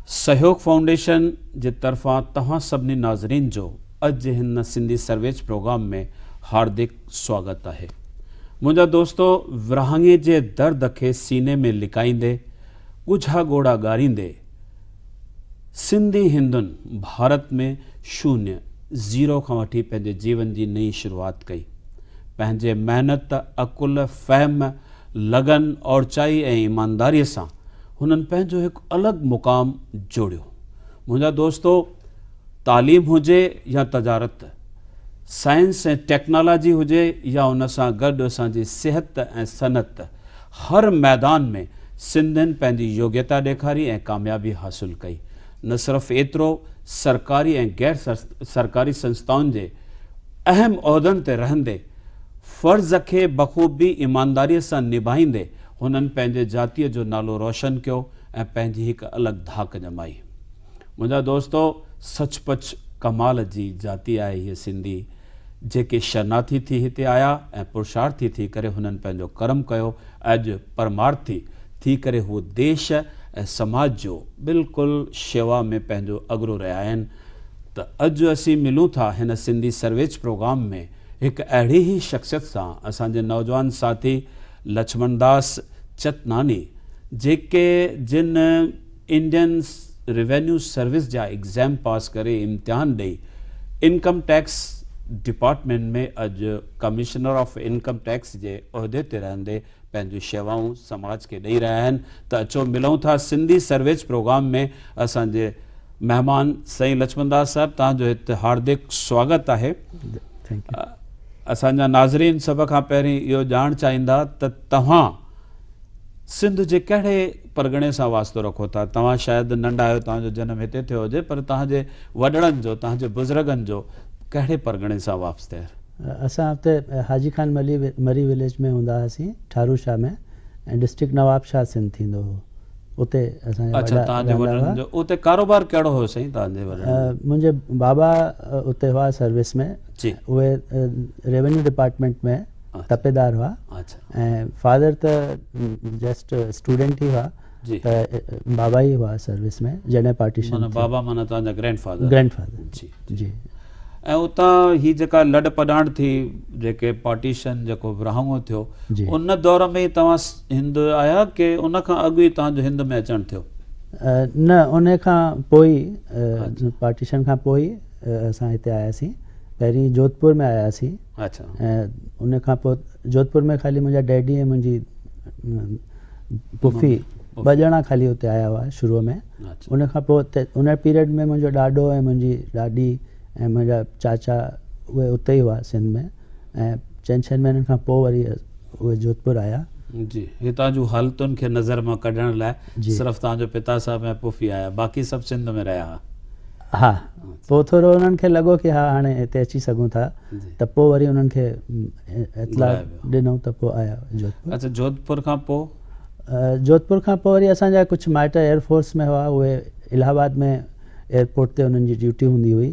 सहयोग फाउंडेशन जे तरफ़ां तव्हां सभिनी नाज़रीन जो अॼु हिन सिंधी सर्वेच प्रोग्राम में हार्दिक स्वागत आहे। मुंहिंजा दोस्तो, विरहाङे जे दर्द खे सीने में लिकाईंदे ॻुझा ॻोड़ा ॻारींदे सिंधी हिंदुनि भारत में शून्य ज़ीरो खां वठी पंहिंजे जीवन जी नई शुरूआत कई। पंहिंजे महिनत, अकुल, फ़हम, लगन, औरचाई ऐं ईमानदारीअ सां हुननि पंहिंजो हिकु अलॻि मुक़ाम जोड़ियो। मुंहिंजा दोस्तो, तालीम हुजे या तजारत, साइंस ऐं टेक्नोलॉजी हुजे या उन सां गॾु असांजी सिहत ऐं सनत, हर मैदान में सिंधियुनि पंहिंजी योग्यता ॾेखारी ऐं कामयाबी हासिलु कई। न सिर्फ़ु एतिरो, सरकारी ऐं गैर सरकारी संस्थाउनि जे अहम उहिदनि ते रहंदे फ़र्ज़ खे बख़ूबी ईमानदारीअ सां निभाईंदे हुननि पंहिंजे जातीअ जो नालो रोशन कयो ऐं पंहिंजी हिकु अलॻि धाक ॼमाई। मुंहिंजा दोस्तो, सचपच कमाल जी जाती आहे हीअ सिंधी, जेके शरणार्थी थी हिते आया ऐं पुरुषार्थी थी करे हुननि पंहिंजो कर्म कयो। अॼु परमार्थी थी करे हू देश ऐं समाज जो बिल्कुलु शेवा में पंहिंजो अॻिरो रहिया आहिनि। त अॼु असीं मिलूं था हिन सिंधी सर्वेच प्रोग्राम में हिकु अहिड़ी ई शख़्सियत सां, असांजे नौजवान साथी लक्ष्मणदास चतनानी, जिन इंडियन रेवेन्यू सर्विस जा एग्ज़ाम पास करे इम्तिहान ॾेई इनकम टैक्स डिपार्टमेंट में अॼु कमिश्नर ऑफ इनकम टैक्स जे उहिदे ते रहंदे पंहिंजूं शेवाऊं समाज खे ॾेई रहिया आहिनि। त अचो मिलूं था सिंधी सर्वेच प्रोग्राम में असांजे महिमान साईं लक्ष्मणदास साहिबु, तव्हांजो हिते हार्दिक स्वागत आहे। असांजा नाज़रीन सभ खां पहिरीं इहो ॼाणणु चाहींदा त तव्हां सिंध जे कहिड़े परगणे सां वास्तो रखो था? तव्हां शायदि नंढा आहियो, तव्हांजो जनमु हिते थियो हुजे, पर तव्हांजे वॾड़नि जो, तव्हांजे बुज़ुर्गनि जो कहिड़े परगणे सां वापसि थिया? असां हुते हाजी खान मरी विलेज में हूंदा हुआसीं, ठारू शाह में, ऐं डिस्ट्रिक्ट नवाबशाह सिंध थींदो हो। उते असांजे उते कारोबार कहिड़ो हो साईं तव्हांजे? मुंहिंजे बाबा उते हुआ सर्विस में, उहे रेवेन्यू डिपार्टमेंट में तपेदार हुआ, ऐं फादर त जस्ट स्टूडेंट ई हुआ, त बाबा ई हुआ सर्विस में जॾहिं पार्टीशन। बाबा माना तव्हांजा ग्रैंडफादर? ग्रैंडफादर जी। ऐं उतां ही जेका लॾ पॾाण थी, जेके पार्टीशन जेको विरहाङो थियो, उन दौर में ई तव्हां हिंद आया की उन खां अॻु ई तव्हांजो हिंद में अचणु थियो? न, उन खां पोइ, पार्टीशन खां पोइ असां हिते आयासीं। पहिरीं जोधपुर में आयासीं। अच्छा। ऐं उन खां पोइ जोधपुर में ख़ाली मुंहिंजा डैडी ऐं मुंहिंजी पुफी ॿ ॼणा ख़ाली हुते आया हुआ शुरूअ में। उन खां पोइ उन पीरियड में मुंहिंजो ॾाॾो ऐं मुंहिंजी ॾाॾी ऐं मुंहिंजा चाचा उहे उते ई हुआ सिंध में, ऐं 4-6 महीननि खां पोइ वरी उहे जोधपुर आया। जी, हितां जूं हालतुनि खे नज़र मां कढण लाइ सिर्फ़ु तव्हांजो पिता साहिबु ऐं पुफी आया, बाक़ी सभु सिंध में रहिया हुआ? हा। पोइ थोरो उन्हनि खे लॻो की हा हाणे हिते अची सघूं था, त पोइ वरी उन्हनि खे इतला ॾिनऊं त पोइ आया जोधपुर। अच्छा, जोधपुर खां पोइ? जोधपुर खां पोइ वरी असांजा कुझु माइट एयरफोर्स में हुआ, उहे इलाहाबाद में एयरपोर्ट ते उन्हनि जी ड्यूटी हूंदी हुई,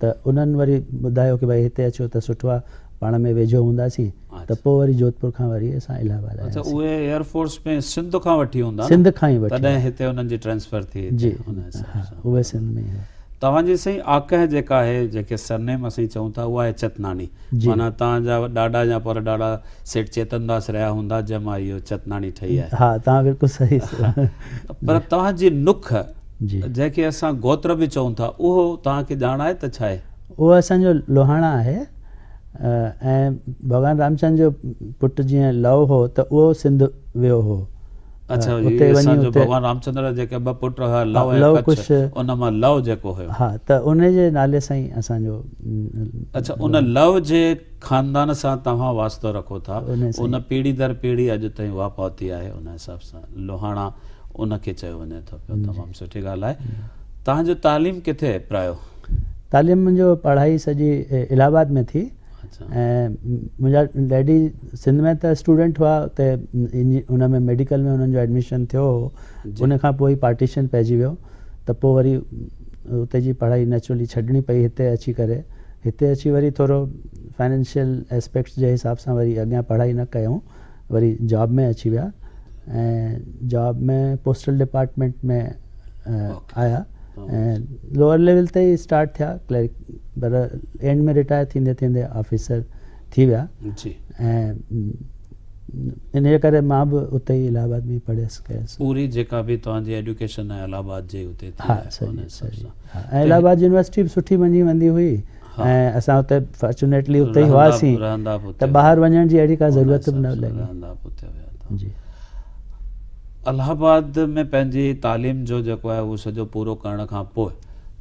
त उन्हनि वरी ॿुधायो की भई हिते अचो त सुठो आहे, पाण में वेझो हूंदासीं, त पोइ वरी जोधपुर खां वरी असां इलाहाबाद आयासीं। अच्छा, उहे एयरफोर्स में सिंध खां वठी हूंदा? सिंध खां ई वठी, तॾहिं हिते उन्हनि जी ट्रांसफर थी? जी, उहे सिंध में ई। तव्हांजी साईं आकह जेका आहे, जेके सरनेम असीं चऊं था, उहा आहे चतनानी। माना तव्हांजा ॾाॾा या पर ॾाॾा सेठ चेतनदास रहिया हूंदा, जंहिं मां इहो चतनानी ठही आहे। हा, तव्हां बिल्कुलु सही। पर तव्हांजी नुख, जंहिंखे असां गोत्र बि चऊं था, उहो तव्हांखे ॼाण आहे त छा आहे? उहो असांजो लोहाणा आहे, ऐं भॻवान रामचंद्र जो पुटु जीअं लव हो त उहो सिंध वियो हो। अच्छा, असांजो भॻवान रामचंद्र जेके ॿ पुट हुआ, लव ऐं कच्छ, उन मां लव जेको हुयो। हा, त उन जे नाले सां ई असांजो। अच्छा, उन लव जे ख़ानदान सां तव्हां वास्तो रखो था, उन पीढ़ी दर पीढ़ी अॼु ताईं उहा पहुती आहे, उन हिसाब सां लोहाणा उनखे चयो वञे थो पियो। तमामु सुठी ॻाल्हि आहे। तव्हांजो तालीम किथे प्रायो? तालीम मुंहिंजो पढ़ाई सॼी इलाहाबाद में थी अच्छा ऐं मुंहिंजा डैडी सिंध में त स्टूडेंट हुआ उते उन में मेडिकल में उन्हनि जो एडमिशन थियो हो जी। उन खां पोइ पार्टीशन पइजी वियो त पोइ वरी उते जी पढ़ाई नेचुरली छॾणी पई हिते अची करे हिते अची वरी थोरो फाइनेंशियल एस्पेक्ट्स जे हिसाब सां वरी अॻियां पढ़ाई न कयूं वरी जॉब में अची विया ऐं जॉब में पोस्टल डिपार्टमेंट में आया ऐं लोअर लेवल ते ई स्टार्ट थिया क्लर्क पर एंड में रिटायर थींदे थींदे ऑफिसर थी विया जी ऐं इन जे करे मां बि उते ई इलाहाबाद में ई पढ़ियसि कयसि पूरी जेका बि तव्हांजी एजुकेशन आहे इलाहाबाद जे उते थी हा आहे, उन सही हिसाब सही सां। हा ऐं इलाहाबाद यूनिवर्सिटी बि सुठी मञी वेंदी हुई हा। ऐं असां उते फॉर्चुनेटली उते ई रहंदा- हुआसीं रहंदा बि त उते ॿाहिरि वञण जी अहिड़ी का उन ज़रूरत बि हिसाब न सां लॻी रहंदा बि उते विया था। जी इलाहाबाद में पंहिंजी तालीम जो जेको आहे उहो सॼो पूरो करण खां पोइ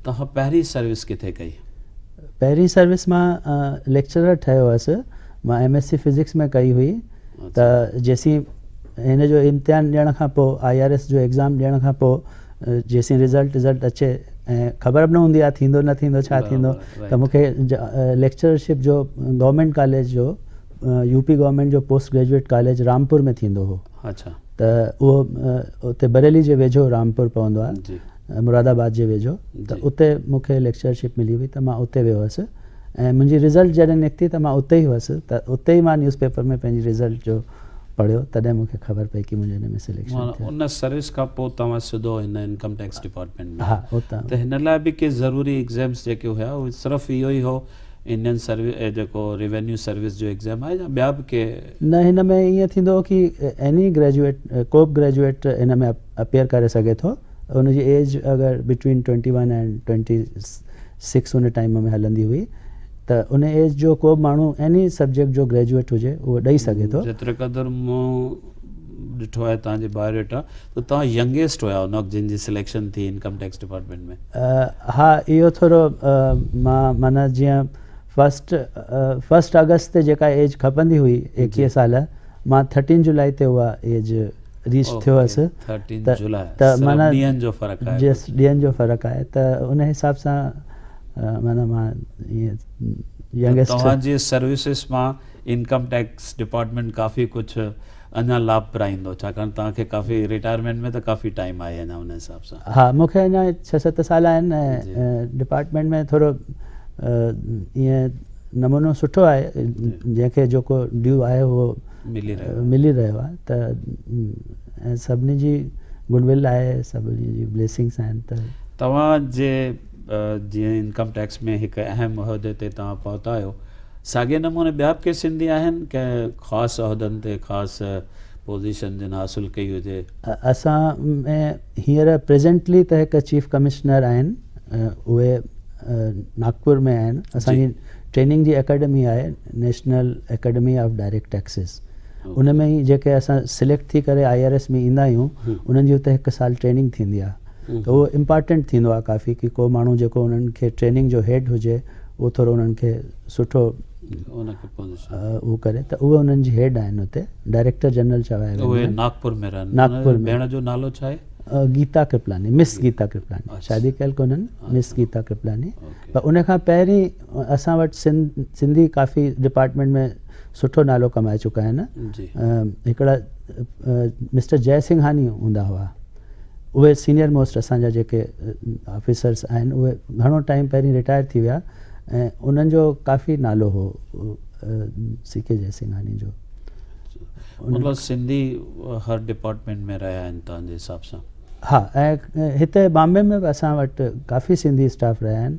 तव्हां पहिरीं सर्विस किथे कई? पहिरीं सर्विस मां लेक्चरर ठहियो हुअसि मां MSc फिज़िक्स में कई हुई त जेसीं हिन जो इम्तिहान ॾियण खां पोइ IRS जो एग्ज़ाम ॾियण खां पोइ जेसीं रिज़ल्ट अचे ऐं ख़बर बि न हूंदी आहे थींदो न थींदो छा थींदो बराबरि, त मूंखे लेक्चरशिप जो गवर्नमेंट कॉलेज जो UP गवर्नमेंट जो पोस्ट ग्रेजुएट कॉलेज रामपुर में थींदो हो अच्छा त उहो उते बरेली जे वेझो रामपुर पवंदो आहे जी मुरादाबाद जे वेझो त जी। उते मूंखे लेक्चरशिप मिली हुई त मां उते वियो हुअसि ऐं मुंहिंजी रिज़ल्ट जॾहिं निकिती त मां उते ई हुअसि त उते ई मां न्यूज़पेपर में पंहिंजी रिज़ल्ट जो पढ़ियो तॾहिं मूंखे ख़बर पई कि मुंहिंजे हिन में सिलेक्शन थियो उन सर्विस खां पोइ तव्हां सिधो हिन इनकम टैक्स डिपार्टमेंट में हा उतां त हिन लाइ बि के ज़रूरी एग्ज़ाम्स जेके हुया उहे सिर्फ़ु इहो ई हो इंडियन सर्विस जेको रेवेन्यू सर्विस जो एग्ज़ाम आहे या ॿिया बि के? न हिन में ईअं थींदो हो कि एनी ग्रेजुएट को बि ग्रेजुएट हिन में अपियर करे सघे थो उनजी एज अगरि बिटवीन 21 एंड 26 उन टाइम में हलंदी हुई त उन एज जो को बि माण्हू एनी सब्जेक्ट जो ग्रेजुएट हुजे उहो ॾेई सघे थो जेतिरे क़दुरु मूं ॾिठो आहे तव्हांजे बायोडेटा त तव्हां यंगेस्ट हुया उन वक़्तु जिन जी सिलेक्शन थी इनकम टैक्स डिपार्टमेंट में। हा इहो थोरो मां माना जीअं फर्स्ट अगस्त ते जेका एज खपंदी हुई 21 साल मां 13 जुलाई ते उहा एज रीच थियो हुअसि 13 जुलाई त माना ॾींहंनि जो फ़र्क़ु आहे जस्ट ॾींहंनि जो फ़र्क़ु आहे त उन हिसाब सां माना मां ईअं यंगेस्ट तव्हांजी सर्विसिस मां इनकम टैक्स डिपार्टमेंट काफ़ी कुझु अञा लाभ पाईंदो छाकाणि तव्हांखे काफ़ी रिटायरमेंट में त काफ़ी टाइम आहे अञा उन हिसाब सां। हा मूंखे अञा 6-7 साल आहिनि ऐं डिपार्टमेंट में थोरो ईअं नमूनो सुठो आहे जंहिंखे जेको ड्यू आहे उहो मिली रहियो आहे त ऐं सभिनी जी गुडविल आहे सभिनी जी ब्लेसिंग्स आहिनि त तव्हांजे जीअं इनकम टैक्स में हिकु अहम उहिदे ते तव्हां पहुता आहियो साॻे नमूने ॿिया बि के सिंधी आहिनि कंहिं ख़ासि उहिदनि ते ख़ासि पोज़ीशन जिन हासिलु कई हुजे? असां में हींअर प्रेज़ेंटली त हिकु चीफ कमिश्नर आहिनि उहे नागपुर में आहिनि असांजी ट्रेनिंग जी एकेडमी आहे national academy of direct taxis उन में ई जेके असां सिलेक्ट थी करे IRS में ईंदा आहियूं उन्हनि जी हुते 1 साल ट्रेनिंग थींदी आहे त उहो इम्पॉर्टेंट थींदो आहे काफ़ी कि को माण्हू जेको उन्हनि खे ट्रेनिंग जो हेड हुजे उहो थोरो उन्हनि खे सुठो उहो करे त उहे उन्हनि जी हेड आहिनि हुते डायरेक्टर जनरल चवाया उहे नागपुर में रहनि। नागपुर में भेण जो नालो छा आहे? गीता कृपलानी मिस गीता कृपलानी शादी कयल कोन्हनि मिस गीता कृपलानी पर उन खां पहिरीं असां वटि सिंधी काफ़ी डिपार्टमेंट में सुठो नालो कमाए चुका आहिनि हिकिड़ा मिस्टर जय सिंघानी हूंदा हुआ उहे सीनियर मोस्ट असांजा जेके ऑफिसर्स आहिनि उहे घणो टाइम पहिरीं रिटायर थी विया ऐं उन्हनि जो काफ़ी नालो हो CK जय सिंघानी जो मतिलबु सिंधी हर डिपार्टमेंट में रहिया आहिनि तव्हांजे हिसाब सां? हा ऐं हिते बॉम्बे में बि असां वटि काफ़ी सिंधी स्टाफ रहिया आहिनि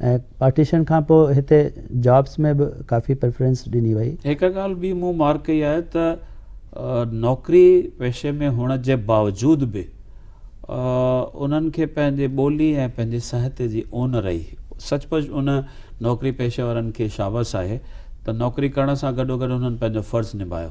ऐं पार्टीशन खां पोइ हिते जॉब्स में बि काफ़ी प्रेफरेंस ॾिनी वई। हिकु ॻाल्हि बि मूं मार्क कई आहे त नौकिरी पेशे में हुअण जे बावजूदि बि उन्हनि खे पंहिंजे ॿोली ऐं पंहिंजे साहित्य जी ओन रही सचमुच उन नौकिरी पेशे वारनि खे शाबाश आहे त नौकिरी करण सां गॾोगॾु हुननि पंहिंजो फ़र्ज़ु निभायो।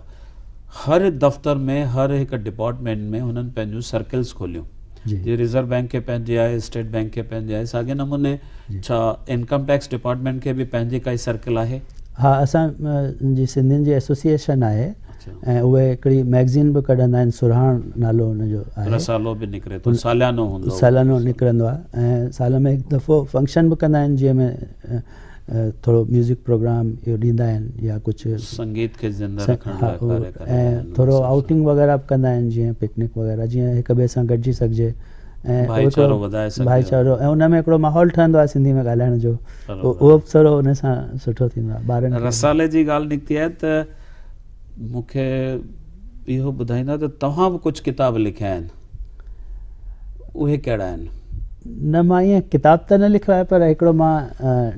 हर दफ़्तर में हर हिकु डिपार्टमेंट में हुननि पंहिंजूं सर्किल्स खोलियूं जीअं रिज़र्व बैंक खे पंहिंजी आहे स्टेट बैंक खे पंहिंजी आहे साॻे नमूने छा इनकम टैक्स डिपार्टमेंट खे बि पंहिंजी काई सर्किल आहे? हा असां जी सिंधियुनि जी एसोसिएशन आहे अच्छा। ऐं उहे हिकिड़ी मैगज़ीन बि कढंदा आहिनि, सुरहाण नालो हुनजो आहे। रसालो बि निकिरे थो, सालियानो हूंदो उहो। सालानो निकिरंदो आहे ऐं साल में हिकु दफ़ो फंक्शन बि कंदा आहिनि, जंहिं में थोरो म्यूज़िक प्रोग्राम इहो ॾींदा आहिनि या कुझु संगीत खे ज़िंदा रखण हा, लाइ उहो, कार्य कंदा ऐं आहिनि। थोरो आउटिंग वग़ैरह बि कंदा आहिनि, जीअं पिकनिक वग़ैरह, जीअं हिक ॿिए सां गॾिजी सघिजे ऐं भाईचारो वधाए सघिजे। भाईचारो, ऐं उन में हिकिड़ो माहौल ठहंदो आहे सिंधी में ॻाल्हाइण जो, उहो बि थोरो उन सां सुठो थींदो आहे ॿारनि खे। रसाले जी ॻाल्हि निकिती आहे त मूंखे इहो ॿुधाईंदा त तव्हां बि कुझु किताब लिखिया आहिनि, उहे कहिड़ा आहिनि? न, मां ईअं किताब त न लिखियो आहे, पर हिकिड़ो मां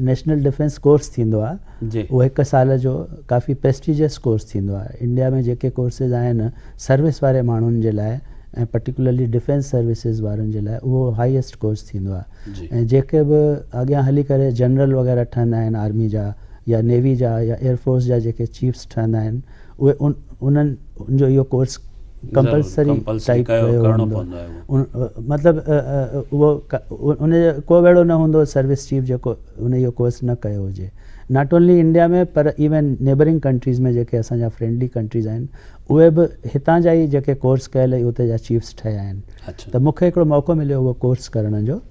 नेशनल डिफेंस कोर्स थींदो आहे जी। उहो 1 साल जो काफ़ी प्रेस्टिजियस कोर्स थींदो आहे। इंडिया में जेके कोर्सेज आहिनि सर्विस वारे माण्हुनि जे लाइ ऐं पर्टिकुलरली डिफेंस सर्विसिस वारनि जे लाइ, उहो हाईएस्ट कोर्स थींदो आहे। ऐं जेके बि अॻियां हली करे जनरल वग़ैरह ठहंदा आहिनि आर्मी जा या नेवी जा या एयरफोर्स जा जेके चीफ्स ठहंदा आहिनि, उहे उन्हनि जो इहो कोर्स कंपलसरी टाइप मतिलबु उहो उन को अहिड़ो न हूंदो सर्विस चीफ जेको उन इहो कोर्स न कयो हुजे। नॉट ओनली इंडिया में पर इवन नेबरिंग कंट्रीज़ में जेके असांजा फ्रेंडली कंट्रीज़ आहिनि, उहे बि हितां जा ई जेके कोर्स कयल उते जा चीफ्स ठहिया आहिनि। त मूंखे हिकिड़ो मौक़ो मिलियो उहो कोर्स करण जो,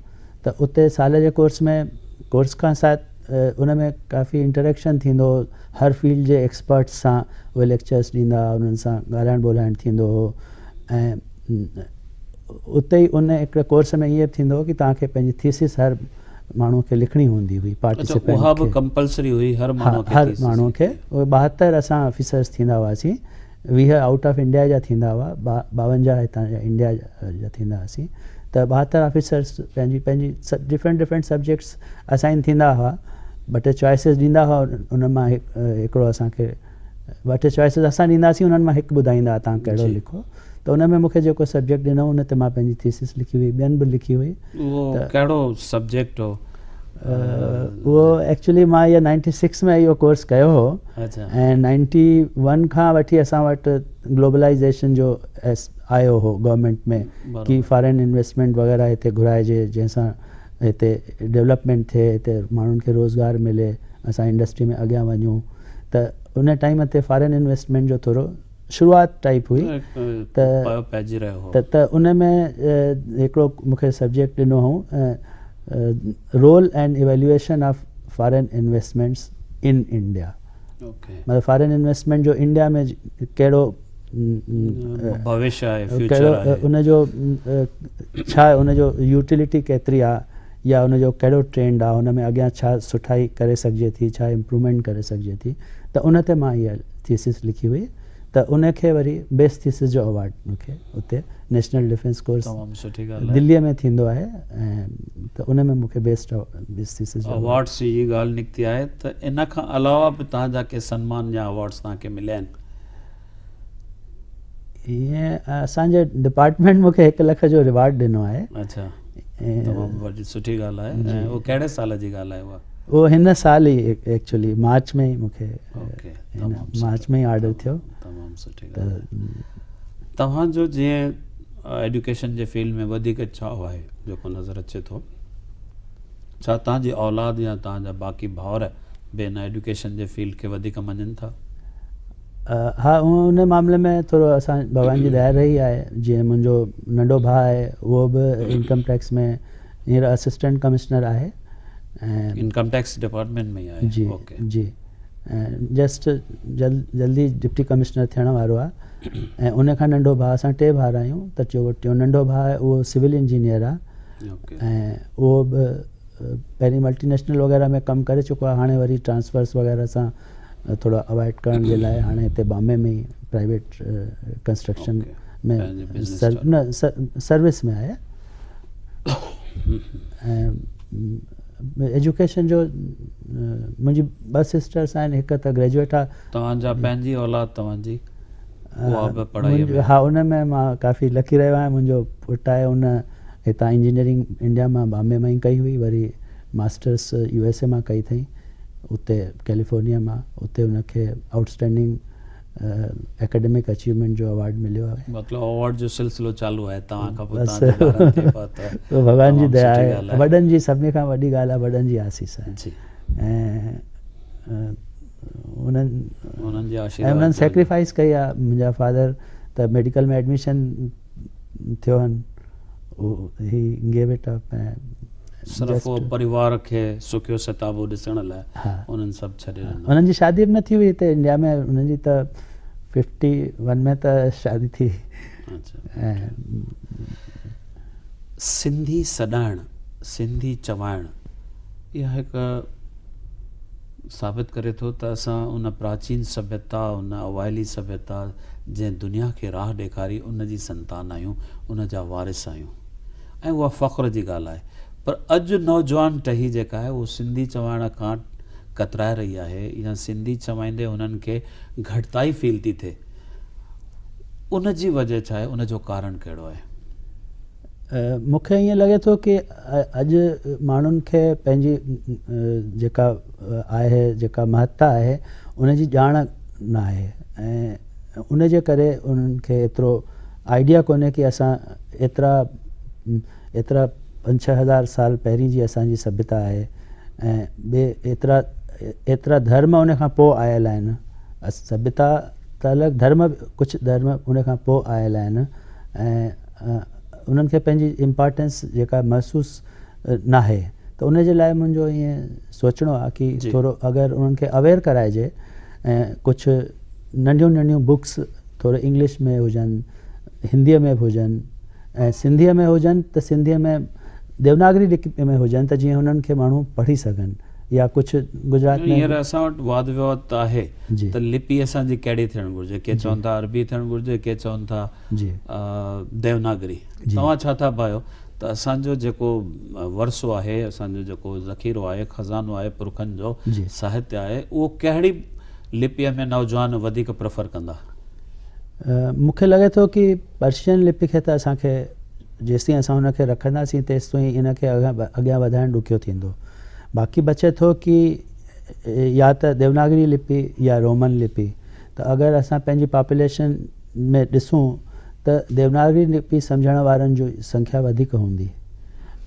त उते साल जे कोर्स खां साथ उन में काफ़ी इंटरेक्शन थींदो हो, हर फील्ड जे एक्सपर्ट्स सां उहे लेक्चर्स ॾींदा, उन्हनि सां ॻाल्हाइण ॿोलाइण थींदो हो। ऐं उते ई उन हिकिड़े कोर्स में ईअं थींदो हो कि तव्हांखे पंहिंजी थीसिस हर माण्हू खे लिखणी हूंदी हुई, पार्टिसिपेंट उहा बि कंपलसरी हुई हर माण्हू खे। उहे 72 असां ऑफिसर्स थींदा हुआसीं, 20 आउट ऑफ इंडिया जा थींदा हुआ, 52 हितां जा इंडिया जा थींदा हुआसीं। त 72 ऑफिसर्स पंहिंजी डिफरेंट सब्जेक्ट्स असाइन थींदा हुआ, 2 टे चॉइसिस ॾींदा हुआ, उन मां हिकिड़ो असांखे 2 टे चॉइसिस असां ॾींदासीं, उन्हनि मां हिकु ॿुधाईंदा तव्हां कहिड़ो लिखो। त उन में मूंखे जेको सब्जेक्ट ॾिनो उन ते मां पंहिंजी थीसिस लिखी हुई, ॿियनि बि लिखी हुई। उहो कहिड़ो सब्जेक्ट हो? उहो एक्चुअली मां इहा 96 में इहो कोर्स कयो हो ऐं 91 खां वठी असां वटि ग्लोबलाइजेशन जो आयो हो गवर्नमेंट में कि फॉरेन इन्वेस्टमेंट वग़ैरह हिते घुराइजे, जंहिंसां हिते डेवलपमेंट थिए, हिते माण्हुनि खे रोज़गार मिले, असां इंडस्ट्री में अॻियां वञूं। त उन टाइम ते फॉरेन इन्वेस्टमेंट जो थोरो शुरूआत टाइप हुई, त उन में हिकिड़ो मूंखे सब्जेक्ट ॾिनो हुओ, role and evaluation of foreign investments in India. मतिलबु फॉरेन इन्वेस्टमेंट जो इंडिया में कहिड़ो भविष्य आहे, कहिड़ो उनजो छा उनजो यूटिलिटी केतिरी आहे, या उनजो कहिड़ो ट्रेंड आहे, हुन में अॻियां छा सुठाई करे सघिजे थी, छा इम्प्रूवमेंट करे सघिजे थी। त उन ते मां इहा थीसिस लिखी हुई, त उनखे वरी बेस्ट थीसिस जो अवार्ड मूंखे उते नेशनल डिफेंस कोर्स दिल्लीअ में थींदो आहे, ऐं त उन में मूंखे बेस्ट थीसिस जो अवार्ड्स जी ॻाल्हि निकिती आहे। त इन खां अलावा बि तव्हांजा के सम्मान या अवार्ड्स तव्हांखे मिलिया आहिनि? ईअं असांजे डिपार्टमेंट मूंखे 1 लख जो रिवार्ड ॾिनो आहे। अच्छा, तमामु वॾी सुठी ॻाल्हि आहे। ऐं उहो कहिड़े साल जी ॻाल्हि आहे उहा? उहो हिन साल ई एक्चुअली मार्च में ई मूंखे मार्च में ई ऑर्डर थियो। तमामु सुठी ॻाल्हि। तव्हांजो जीअं एजुकेशन जे फील्ड में वधीक चाव आहे जेको नज़र अचे थो, छा तव्हांजी औलाद या तव्हांजा बाक़ी भाउर बि हिन एजुकेशन जे फील्ड खे वधीक मञनि था? हा, उन मामले में थोरो असां भॻवान जी दया रही आहे। जीअं मुंहिंजो नंढो भाउ आहे, उहो बि इनकम टैक्स में हींअर असिस्टेंट कमिश्नर आहे ऐं इनकम टैक्स डिपार्टमेंट में ई आहे। जी जी, ऐं जस्ट जल्दी डिप्टी कमिश्नर थियण वारो आहे। ऐं उन खां नंढो भाउ, असां 3 भाउर आहियूं, त टियों नंढो भाउ आहे उहो सिविल इंजीनियर आहे ऐं उहो बि पहिरीं मल्टीनेशनल वग़ैरह में कमु करे चुको आहे, हाणे वरी ट्रांसफर्स वग़ैरह सां थोड़ा अवॉइड करण जे लाइ हाणे हिते बॉम्बे में ई प्राइवेट कंस्ट्रक्शन में सर्विस में आहे। ऐं एजुकेशन जो मुंहिंजी 2 सिस्टर्स आहिनि, हिकु त ग्रेजुएट आहे। तव्हांजा पंहिंजी औलाद तव्हांजी उहा बि पढ़ाई में? हा, उन में मां काफ़ी लकी रहियो आहियां। मुंहिंजो पुटु आहे, उन हितां इंजीनियरिंग इंडिया मां बॉम्बे मां ई कई हुई, वरी मास्टर्स USA मां कई अथई, उते कैलिफोर्निया मां। उते उनखे आउटस्टैंडिंग एकेडमिक अचीवमेंट जो अवार्ड मिलियो आहे। मतिलबु अवार्ड जो सिलसिलो चालू आहे तव्हां खां पोइ? भॻवान जी दया आहे, वॾनि जी सभिनी खां वॾी ॻाल्हि आहे, वॾनि जी आसीस आहे। ऐं उन्हनि भॻवान जे ऐं आशीर्वाद उन्हनि सां। सेक्रीफाइस कई आहे। मुंहिंजा फादर त मेडिकल में एडमिशन थियो आहिनि, ही गिव इट अप ऐं सिर्फ़ु उहो परिवार खे सुखियो सताबो ॾिसण लाइ हा। उन्हनि सभु छॾे ॾिनो। उन्हनि जी शादी बि न थी हुई हिते इंडिया में, उन्हनि जी त 51 में त शादी थी। अच्छा। ऐं सिंधी सॾाइण, सिंधी चवाइण, इहा हिकु साबित करे थो त असां उन प्राचीन सभ्यता, उन अवाइली सभ्यता जंहिं दुनिया खे राह ॾेखारी, उन जी संतान आहियूं, उन जा वारिस आहियूं, ऐं उहा फ़ख्र जी ॻाल्हि आहे। पर अॼु नौजवान टही जेका आहे उहो सिंधी चवाइण खां कतराए रही आहे, या सिंधी चवाईंदे उन्हनि खे घटिताई फील थी थिए। उन जी वजह छा आहे, उन जो कारण कहिड़ो आहे? मूंखे ईअं लॻे थो कि अॼु माण्हुनि खे पंहिंजी जेका आहे, जेका महत्ता आहे, उन जी ॼाण न आहे, ऐं उन जे करे उन्हनि खे एतिरो आइडिया कोन्हे कि असां एतिरा 5-6 हज़ार साल पहिरीं जी असांजी सभ्यता आहे, ऐं ॿिए एतिरा धर्म उन खां पोइ आयल आहिनि। सभ्यता त अलॻि, धर्म कुझु धर्म उन खां पोइ आयल आहिनि, ऐं उन्हनि खे पंहिंजी इम्पोर्टेंस जेका महसूसु न आहे। त उन जे लाइ मुंहिंजो ईअं सोचणो आहे कि थोरो अगरि उन्हनि खे अवेयर कराइजे, ऐं कुझु नंढियूं नंढियूं बुक्स थोरो इंग्लिश में हुजनि, हिंदीअ में बि हुजनि, ऐं सिंधीअ में हुजनि त सिंधीअ में देवनागरी लिपि में हुजनि, त जीअं हुननि खे माण्हू पढ़ी सघनि। या कुझु गुजरात में हींअर असां वटि वाद विवाद त आहे जी। त लिपि असांजी कहिड़ी थियणु घुरिजे? के चवनि था अरबी थियणु घुरिजे, के चवनि था जी देवनागरी। तव्हां छा था भायो त असांजो जेको वरसो आहे, असांजो जेको ज़ख़ीरो आहे, खज़ानो आहे पुरखनि जो, जी। साहित्य आहे, उहो कहिड़ी लिपीअ में नौजवान वधीक प्रेफर कंदा? मूंखे लॻे थो कि पर्शियन लिपि खे त असांखे जेसिताईं असां हुनखे रखंदासीं तेसिताईं इनखे अॻियां वधाइणु ॾुखियो थींदो। बाक़ी बचे थो कि या त देवनागरी लिपि या रोमन लिपि। त अगरि असां पंहिंजी पॉपुलेशन में ॾिसूं त देवनागरी लिपि सम्झण वारनि जी संख्या वधीक हूंदी,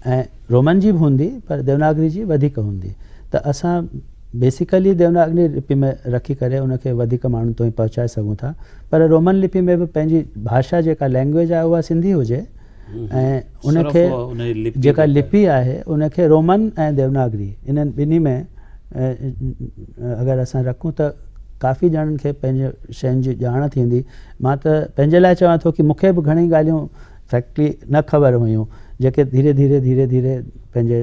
ऐं रोमन जी बि हूंदी, पर देवनागरी जी वधीक हूंदी। त असां बेसिकली देवनागरी लिपि में रखी करे उनखे वधीक माण्हुनि ताईं पहुचाए सघूं था। पर रोमन लिपि में बि पंहिंजी भाषा जेका लैंग्वेज आहे उहा सिंधी हुजे, ऐं उनखे जेका लिपि आहे उनखे रोमन ऐं देवनागरी इन्हनि ॿिन्ही में अगरि असां रखूं त काफ़ी ॼणनि खे पंहिंजे शयुनि जी ॼाण थींदी। मां त पंहिंजे लाइ चवां थो कि मूंखे बि घणी ॻाल्हियूं फैक्टली न ख़बर हुयूं, जेके धीरे धीरे पंहिंजे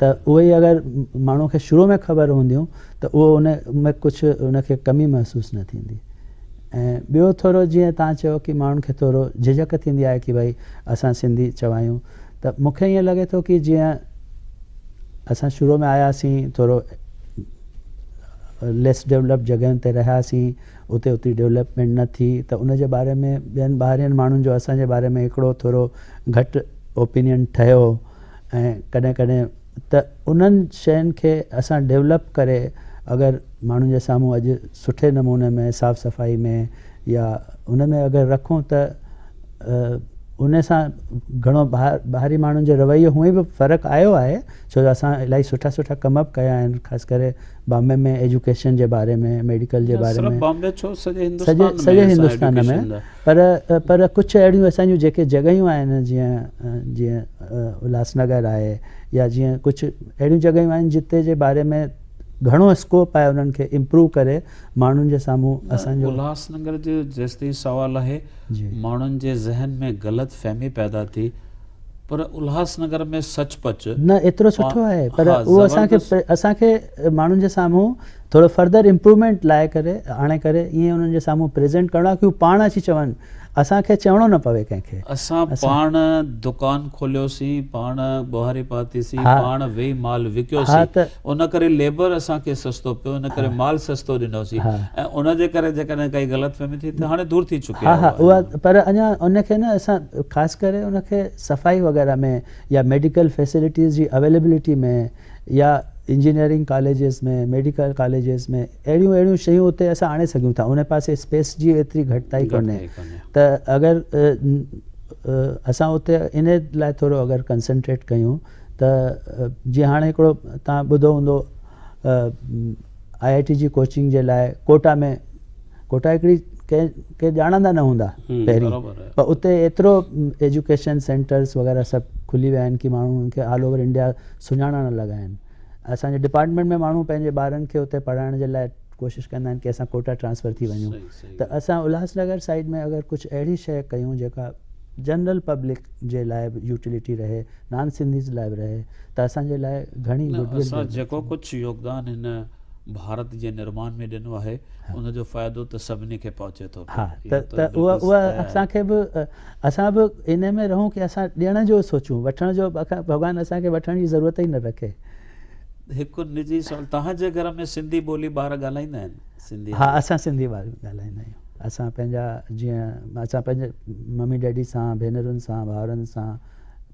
त उहे ई अगरि माण्हू खे शुरू में ख़बर हूंदियूं त उहो उन में कुझु उनखे कमी महसूसु न थींदी। ऐं ॿियो थोरो जीअं तव्हां चयो कि माण्हुनि खे थोरो झिझक थींदी आहे कि भई असां सिंधी चवायूं, त मूंखे ईअं लॻे थो कि जीअं असां शुरू में आयासीं, थोरो लेस डेवलप जॻहियुनि ते रहियासीं, उते उते डेवलपमेंट न थी, त उन जे बारे में ॿियनि ॿाहिरियनि माण्हुनि जो असांजे बारे में हिकिड़ो थोरो घटि ओपिनियन ठहियो। ऐं कॾहिं कॾहिं त उन्हनि शयुनि खे असां डेवलप करे अगरि माण्हुनि जे साम्हूं अॼु सुठे नमूने में साफ़ सफ़ाई में या उन में अगरि रखूं त उन सां घणो ॿाहिरी माण्हुनि जो रवैयो हूअं बि फ़र्क़ु आयो आहे, छो जो असां इलाही सुठा सुठा कम बि कया आहिनि, ख़ासि करे बॉम्बे में एजुकेशन जे बारे में, मेडिकल जे बारे में, सॼे हिंदुस्तान में। पर कुझु अहिड़ियूं असांजूं जेके जॻहियूं आहिनि, जीअं उल्हासनगर आहे, या जीअं कुझु अहिड़ियूं जॻहियूं आहिनि जिते जे बारे में घणो स्कोप आहे उन्हनि खे इम्प्रूव करे माण्हुनि जे साम्हूं असांजो। उल्हासनगर जो जेसिताईं सुवालु आहे, माण्हुनि जे ज़हन में ग़लति फहमी पैदा थी, पर उल्हासनगर में सचपच न एतिरो सुठो आहे, पर उहो असांखे माण्हुनि जे साम्हूं थोरो फर्दर इम्प्रूवमेंट लाइ करे आणे करे ईअं उन्हनि जे साम्हूं प्रेज़ेंट करिणो आहे कि हू पाण अची चवनि, असांखे चवणो न पवे कंहिंखे। असां पाण दुकान खोलियोसीं, पाण ॿुहारी पातीसीं, पाण वेही माल विकियोसीं, उन करे लेबर असांखे सस्तो पियो, इन करे माल सस्तो ॾिनोसीं, ऐं उन जे करे जेकॾहिं काई ग़लतफ़हमी थी त हाणे दूर थी चुकी आहे। उहा पर अञा उनखे न असां ख़ासि करे उनखे सफ़ाई वग़ैरह में या मेडिकल फैसिलिटीज़ जी अवेलेबिलिटी में या इंजीनियरिंग कॉलेजिस में, मेडिकल कॉलेजिस में अहिड़ियूं शयूं उते असां आणे सघूं था। उन पासे स्पेस जी एतिरी घटिताई कोन्हे, त अगरि असां उते इन लाइ थोरो अगरि कंसंट्रेट कयूं त जीअं हाणे हिकिड़ो तव्हां ॿुधो हूंदो IIT जी कोचिंग जे लाइ कोटा में, कोटा हिकिड़ी के ॼाणंदा न हूंदा पहिरीं, बराबरि आहे। पर उते एतिरो एजुकेशन सेंटर्स वग़ैरह सभु खुली विया आहिनि कि माण्हू उनखे ऑल ओवर इंडिया सुञाणण लॻा आहिनि। असांजे डिपार्टमेंट में माण्हू पंहिंजे ॿारनि खे उते पढ़ाइण जे लाइ कोशिशि कंदा आहिनि कि असां कोटा ट्रांसफ़र थी वञूं। त असां उल्हासनगर साइड में अगरि कुझु अहिड़ी शइ कयूं जेका जनरल पब्लिक जे लाइ बि यूटिलिटी रहे, नॉन सिंधीज़ लाइ बि रहे, त असांजे लाइ घणी गुडविल असां जेको कुझु योगदान हिन भारत जे निर्माण में ॾिनो आहे उनजो फ़ाइदो त सभिनी खे पहुचे थो। हा, त उहा असांखे बि असां बि इन में रहूं कि असां ॾियण जो सोचूं, वठण जो भॻवानु असांखे वठण जी ज़रूरत ई न रखे। हिकु निजी सवाल, तव्हांजे घर में सिंधी ॿोली ॿार ॻाल्हाईंदा आहिनि? सिंधी? हा, असां सिंधी ॻाल्हाईंदा आहियूं। असां पंहिंजा जीअं असां पंहिंजे मम्मी डैडी सां, भेनरुनि सां, भाउरनि सां,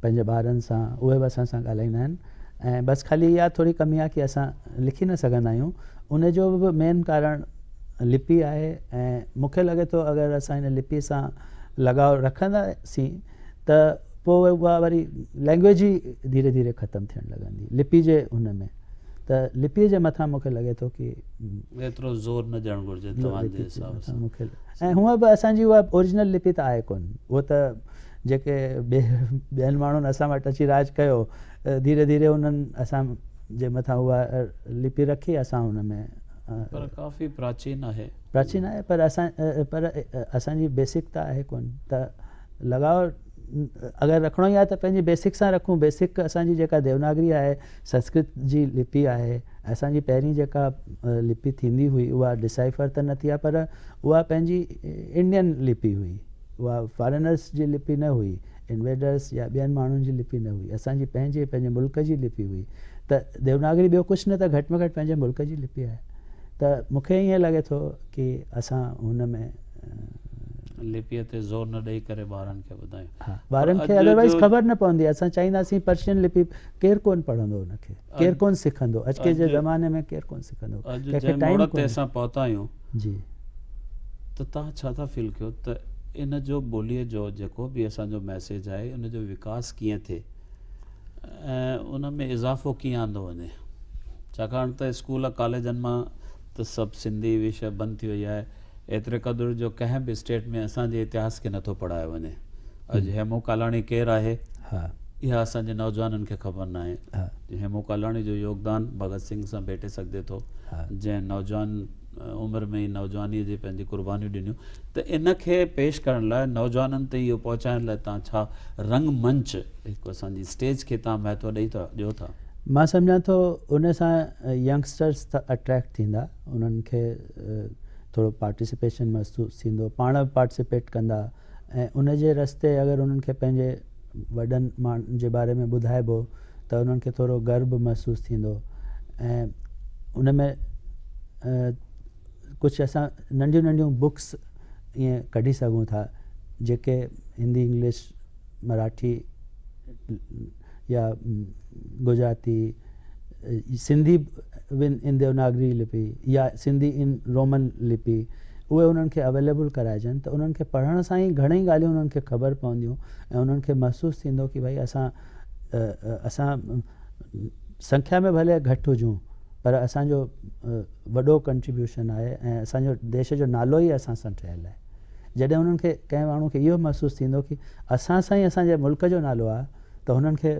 पंहिंजे ॿारनि सां, उहे बि असां सां ॻाल्हाईंदा आहिनि। ऐं बसि ख़ाली इहा थोरी कमी आहे कि असां लिखी न सघंदा आहियूं। उनजो बि मेन कारण लिपि आहे। ऐं मूंखे लॻे थो अगरि असां हिन लिपि सां लॻाव रखंदासीं त पोइ उहा वरी लैंग्वेज ई धीरे धीरे ख़तमु थियणु लॻंदी लिपि जे हुन में। त लिपीअ जे मथां मूंखे लॻे थो कि एतिरो ज़ोर न ॾियणु घुरिजे तव्हांजे हिसाब सां। मूंखे ऐं हूअं बि असांजी उहा ओरिजिनल लिपि त आहे कोन, उहो त जेके ॿियनि माण्हुनि असां वटि अची राज कयो, धीरे धीरे उन्हनि असां जे मथां उहा लिपि रखी, असां हुन में पर काफ़ी प्राचीन आहे। प्राचीन आहे, पर असांजी बेसिक त आहे कोन। त लॻाव अगरि रखिणो ई आहे त पंहिंजी बेसिक सां रखूं। बेसिक असांजी जेका देवनागरी आहे, संस्कृत जी लिपि आहे। असांजी पहिरीं जेका लिपि थींदी हुई उहा डिसाइफर त न थी आहे, पर उहा पंहिंजी इंडियन लिपि हुई, उहा फॉरेनर्स जी लिपि न हुई, इन्वेडर्स या ॿियनि माण्हुनि जी लिपि न हुई, असांजी पंहिंजे मुल्क जी लिपि हुई। त देवनागरी ॿियो कुझु न त घटि में घटि पंहिंजे मुल्क जी लिपि आहे। त मूंखे ईअं लॻे थो कि असां हुन में लिपीअ ते ज़ोर न ॾेई करे ॿारनि खे ॿुधायूं। हा, ॿारनि खे अदरवाइज़ ख़बर न पवंदी। असां चाहींदासीं पर्शियन लिपि, केरु कोन पढ़ंदो हुनखे, केरु कोन सिखंदो। अॼुकल्ह जे ज़माने में केरु कोन सिखंदो, कंहिंखे टाइम ते असां पहुता आहियूं। जी, त तव्हां छा था फील कयो त इन जो ॿोलीअ जो जेको बि असांजो मैसेज आहे उन जो विकास कीअं थिए ऐं उन में इज़ाफ़ो कीअं आंदो वञे? छाकाणि त स्कूल कॉलेजनि मां त सभु सिंधी विषय बंदि थी वई आहे। एतिरे क़दुरु जो कंहिं बि स्टेट में असांजे इतिहास खे नथो पढ़ायो वञे। अॼु हेमू कालाणी केरु आहे, हा, इहा असांजे नौजवाननि खे ख़बर न आहे। हा, हेमू कालाणी जो योगदान भगत सिंह सां भेटे सघिजे थो, जंहिं नौजवान उमिरि में ई नौजवानीअ जी पंहिंजी कुर्बानियूं ॾिनियूं। त इन खे पेश करण लाइ, नौजवाननि ते इहो पहुचाइण लाइ तव्हां छा रंगमंच, हिकु असांजी स्टेज खे तव्हां महत्व ॾियो था? मां सम्झां थो उन सां यंगस्टर्स त अट्रैक्ट थींदा, उन्हनि खे थोरो पार्टिसिपेशन महसूसु थींदो, पाण बि पार्टिसिपेट कंदा। ऐं उन जे रस्ते अगरि उन्हनि खे पंहिंजे वॾनि माण्हुनि जे बारे में ॿुधाइबो त उन्हनि खे थोरो गर्व महसूसु थींदो। ऐं उन में कुझु असां नंढियूं नंढियूं बुक्स ईअं कढी सघूं था जेके हिंदी, इंग्लिश, मराठी या गुजराती, सिंधी इन देवनागरी लिपि या सिंधी इन रोमन लिपि, उहे उन्हनि खे अवेलेबल कराइजनि। त उन्हनि खे पढ़ण सां ई घणेई ॻाल्हियूं उन्हनि खे ख़बर पवंदियूं ऐं उन्हनि खे महसूसु थींदो कि भई असां संख्या में भले घटि हुजूं, पर असांजो वॾो कंट्रीब्यूशन आहे ऐं असांजो देश जो नालो ई असां सां ठहियलु आहे। जॾहिं उन्हनि खे, कंहिं माण्हू खे इहो महसूसु थींदो कि असां सां ई असांजे मुल्क जो नालो आहे, त हुननि खे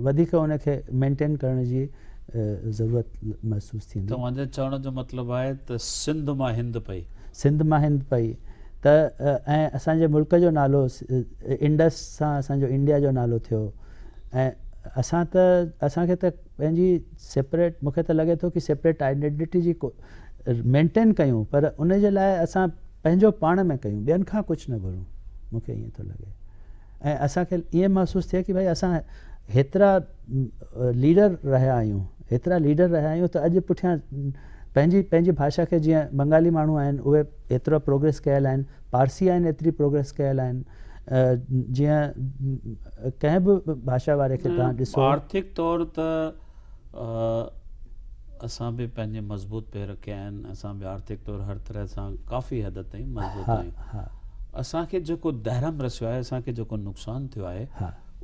वधीक उनखे मेंटेन करण जी ज़रूरत महसूसु थींदी। तव्हांजे चवण जो मतिलबु आहे त सिंध मां हिंद पई, सिंध मां हिंद पई, त ऐं असांजे मुल्क जो नालो इंडस सां असांजो इंडिया जो नालो थियो। ऐं असांखे त पंहिंजी सेपरेट, मूंखे त लॻे थो कि सेपरेट आइडेंटिटी जी मेंटेन कयूं, पर उन जे लाइ असां पंहिंजो पाण में कयूं, ॿियनि खां कुझु न घुरूं, मूंखे ईअं थो लॻे। ऐं असांखे ईअं महसूसु थिए कि भई असां हेतिरा लीडर रहिया आहियूं त अॼु पुठियां पंहिंजी भाषा खे, जीअं बंगाली माण्हू आहिनि उहे एतिरो प्रोग्रेस कयल आहिनि, पारसी आहिनि एतिरी प्रोग्रेस कयल आहिनि, जीअं कंहिं बि भाषा वारे खे तव्हां ॾिसो। आर्थिक तौर त असां बि पंहिंजे मज़बूत पेर रखिया आहिनि, असां बि आर्थिक तौर हर तरह सां काफ़ी हद ताईं मज़बूत आहियूं। असांखे जेको दहरम रसियो आहे, असांखे जेको नुक़सानु थियो आहे,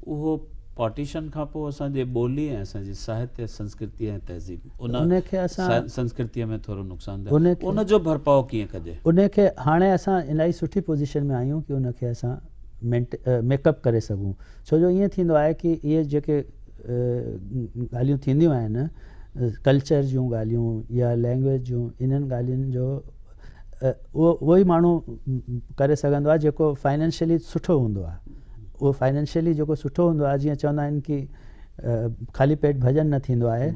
उहो पार्टीशन खां पोइ असांजे ॿोली ऐं असांजी साहित्य संस्कृति ऐं तहज़ीब उनखे असां संस्कृतीअ में थोरो नुक़सान थियो, उनखे- उनजो भरपाउ कीअं कजे? उनखे हाणे असां इलाही सुठी पोजीशन में आहियूं कि उनखे असां मेकअप करे सघूं। छो जो ईअं थींदो आहे कि इहे जेके ॻाल्हियूं थींदियूं आहिनि कल्चर जूं ॻाल्हियूं या लैंग्वेज जूं, इन्हनि ॻाल्हियुनि जो उहो ई माण्हू करे सघंदो आहे जेको फाइनेंशियली सुठो हूंदो आहे। उहो फाइनेंशियली जेको सुठो हूंदो आहे, जीअं चवंदा आहिनि कि ख़ाली पेट भॼन न थींदो आहे,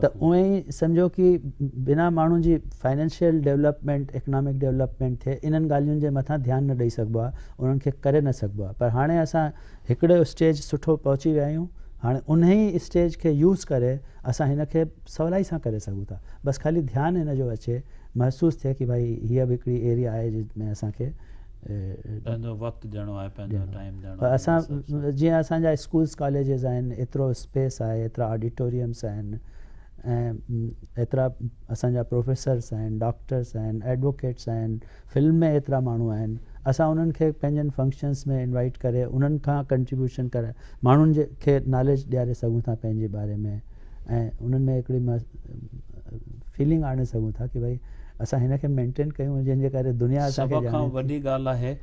त उअं ई सम्झो कि बिना माण्हुनि जी फाइनेंशियल डेवलपमेंट, इकनॉमिक डेवलपमेंट थिए, इन्हनि ॻाल्हियुनि जे मथां ध्यानु न ॾेई सघिबो आहे, उन्हनि खे करे न सघिबो आहे। पर हाणे असां हिकिड़ो स्टेज सुठो पहुची विया आहियूं। हाणे उन ई स्टेज खे यूज़ करे असां हिन खे सवलाई सां करे सघूं था। बसि ख़ाली ध्यानु हिन जो अचे, महसूसु थिए कि भाई हीअ बि हिकिड़ी एरिया आहे जंहिंमें असांखे पंहिंजो वक़्तु ॾियणो आहे, पंहिंजो टाइम ॾियणो आहे। आहे। असां जीअं असांजा स्कूल्स कॉलेजिस आहिनि, एतिरो स्पेस आहे, एतिरा ऑडिटोरियम्स आहिनि ऐं एतिरा असांजा प्रोफेसर्स आहिनि, डॉक्टर्स आहिनि, एडवोकेट्स आहिनि, फिल्म में एतिरा माण्हू आहिनि। असां उन्हनि खे पंहिंजनि फंक्शन्स में इनवाइट करे उन्हनि खां कंट्रीब्यूशन करे माण्हुनि खे नॉलेज ॾियारे सघूं था पंहिंजे बारे में, ऐं उन्हनि में हिकिड़ी फीलिंग आणे सघूं था कि भाई असां हिन खे मेंटेन कयूं, जंहिंजे करे दुनिया असांखे सभ खां ॼाणे थी। वॾी ॻाल्हि आहे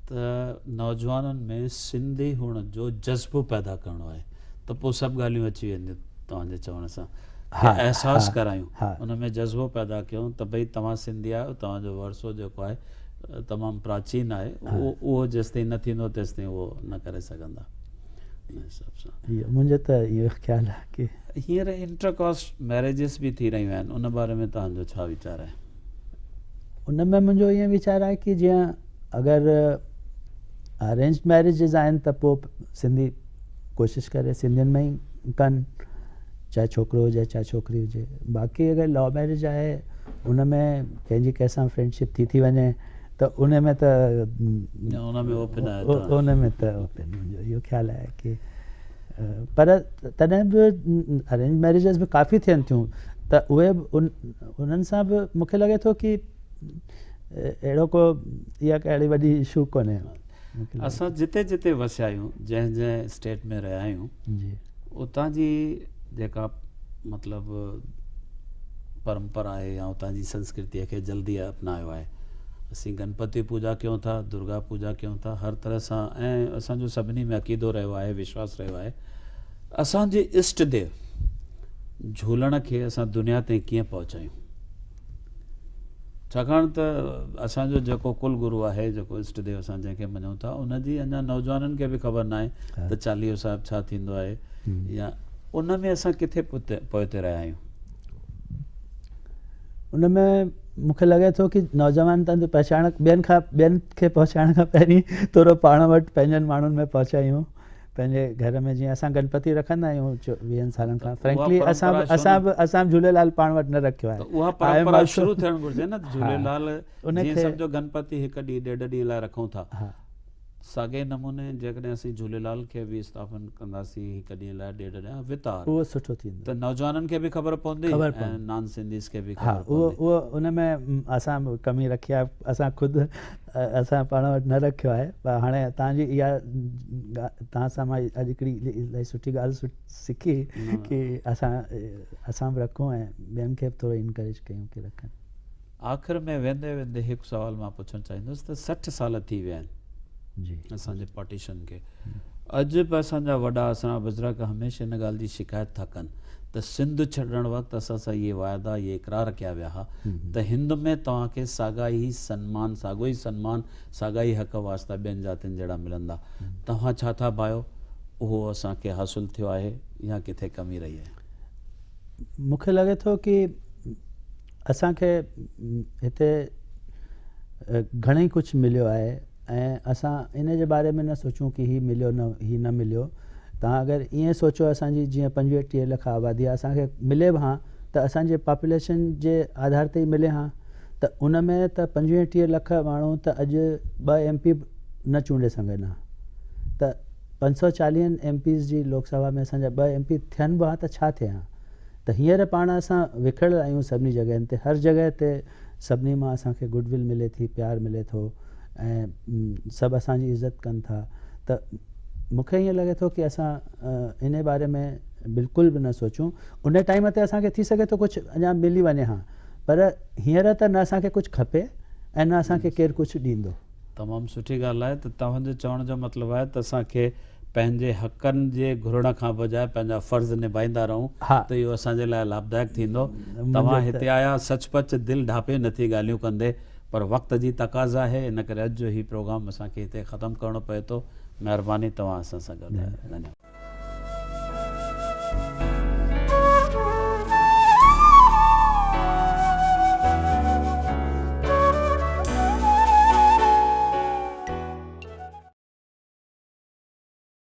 त नौजवाननि में सिंधी हुअण जो जज़्बो पैदा करणो आहे, त पोइ सभु ॻाल्हियूं अची वेंदियूं तव्हांजे चवण सां। एहसासु करायूं, उन में जज़्बो पैदा कयूं त भई तव्हां सिंधी आहियो, तव्हांजो वरसो जेको आहे तमामु प्राचीन आहे, उहो जेसिताईं न थींदो तेसिताईं उहो न करे सघंदा। इन हिसाब सां मुंहिंजो त इहो ख़्यालु आहे कि हींअर इंटरकास्ट मैरिजिस बि थी रहियूं आहिनि, उन बारे में तव्हांजो छा वीचार आहे? उन में मुंहिंजो ईअं वीचार आहे कि जीअं अगरि अरेंज मैरिजिस आहिनि त पोइ सिंधी कोशिशि करे सिंधियुनि में ई कनि, चाहे छोकिरो हुजे चाहे छोकिरी हुजे। बाक़ी अगरि लव मैरिज आहे, उन में कंहिंजी कंहिंसां फ्रेंडशिप थी वञे त उन में त उन में ओपन आहे, उन में त ओपन। मुंहिंजो इहो ख़्यालु आहे कि पर तॾहिं बि अरेंज मैरिजिस बि काफ़ी थियनि थियूं, त उहे उन्हनि सां बि मूंखे लॻे थो कि अहिड़ो को इहा कहिड़ी वॾी इशू कोन्हे। असां जिते जिते वसिया आहियूं, जंहिं जंहिं स्टेट में रहिया आहियूं, जी, उतां जी जेका मतिलबु परंपरा आहे या उतां जी संस्कृतीअ खे जल्दी अपनायो आहे। असीं गणपति पूजा कयूं था, दुर्गा पूजा कयूं था, हर तरह सां, ऐं असांजो सभिनी में अक़ीदो रहियो आहे, विश्वास रहियो आहे। असांजे इष्ट देव झूलण खे असां दुनिया ताईं कीअं पहुचायूं? छाकाणि त असांजो जेको कुल गुरू आहे, जेको इष्ट देव असां जंहिंखे मञूं था, उनजी अञा नौजवाननि खे बि ख़बर न आहे त चालीहो साहिबु छा थींदो आहे, या उन में असां किथे पहुते रहिया आहियूं। उन में मूंखे लॻे थो कि नौजवान तंद पहचान ॿियनि खे पहुचाइण खां पहिरीं थोरो पाण वटि पंहिंजनि माण्हुनि में पहुचायूं। पंहिंजे घर में जीअं असां गणपति रखंदा आहियूं 20 सालनि खां, फ्रैंकली असां झूलेलाल पाण वटि न रखियो आहे। उहा परंपरा शुरू थियणु घुरिजे न। झूलेलाल जीअं सम्झो गणपति हिकु ॾींहुं ॾेढ ॾींहं लाइ रखूं था, साॻे नमूने जेकॾहिं असीं झूलेलाल खे बि स्थापन कंदासीं हिकु ॾींहं लाइ, ॾेढ ॾींहं वितार, उहो सुठो थींदो, त नौजवाननि खे बि ख़बर पवंदी ऐं नॉन सिंधीस खे बि ख़बर पवंदी। उहो उन में असां कमी रखी आहे, असां ख़ुदि असां पाण वटि न रखियो आहे। पर हाणे तव्हांजी इहा तव्हां सां मां अॼु हिकिड़ी इलाही सुठी ॻाल्हि सिखी कि असां बि रखूं ऐं ॿियनि खे बि थोरो इनकरेज कयूं कि रखनि। आख़िर में वेंदे वेंदे हिकु सुवालु मां पुछणु चाहींदुसि त 60 साल थी विया आहिनि जी असांजे पार्टीशन खे। अॼु बि असांजा वॾा, असांजा बुज़ुर्ग हमेशह हिन ॻाल्हि जी शिकायत था कनि त सिंध छॾण वक़्तु असां सां इहे वाइदा, इहे इक़रार कया विया हुआ त हिंद में तव्हांखे साॻा ई सम्मान, साॻा ई हक़ वास्ता ॿियनि जातियुनि जहिड़ा मिलंदा। तव्हां छा था भायो, उहो असांखे हासिलु थियो आहे या किथे कमी रही आहे? मूंखे लॻे थो कि असांखे हिते घणेई कुझु मिलियो आहे ऐं असां इन जे बारे में न सोचूं कि हीउ मिलियो न मिलियो। तव्हां अगरि ईअं सोचो असांजी जीअं 25-30 लख आबादी आहे, असांखे मिले बि हा त असांजे पॉपुलेशन जे आधार ते ई मिले हा, त उन में त 25-30 लख माण्हू त अॼु 2 MP न चूंडे सघनि हा, त 540 MPs जी लोकसभा में असांजा 2 MP थियनि बि हा त छा थिए हा। त हींअर पाण असां विखिड़ियल आहियूं सभिनी जॻहियुनि ते, हर जॻह ते सभिनी मां असांखे गुडविल मिले थी, प्यार मिले थो ऐं सभु असांजी इज़त कनि था। त मूंखे ईअं लॻे थो की असां इन बारे में बिल्कुलु बि न सोचूं। उन टाइम ते असांखे थी सघे थो कुझु अञा मिली वञे, हा, पर हींअर त न असांखे कुझु खपे ऐं न असांखे केरु कुझु ॾींदो। तमामु सुठी ॻाल्हि आहे। त तव्हांजो चवण जो मतिलबु आहे त असांखे पंहिंजे हक़नि जे घुरण खां बजाए पंहिंजा फ़र्ज़ निभाईंदा रहूं, हा, त इहो असांजे लाइ लाभदायक थींदो। तव्हां हिते आया सचपच दिलि ढापे नथी ॻाल्हियूं कंदे, पर वक़्त जी तक़ाज़ा आहे, इन करे अॼु जो ही प्रोग्राम असांखे हिते ख़तमु करिणो पए थो। महिरबानी तव्हां असां सां गॾु आहियो। धन्यवाद।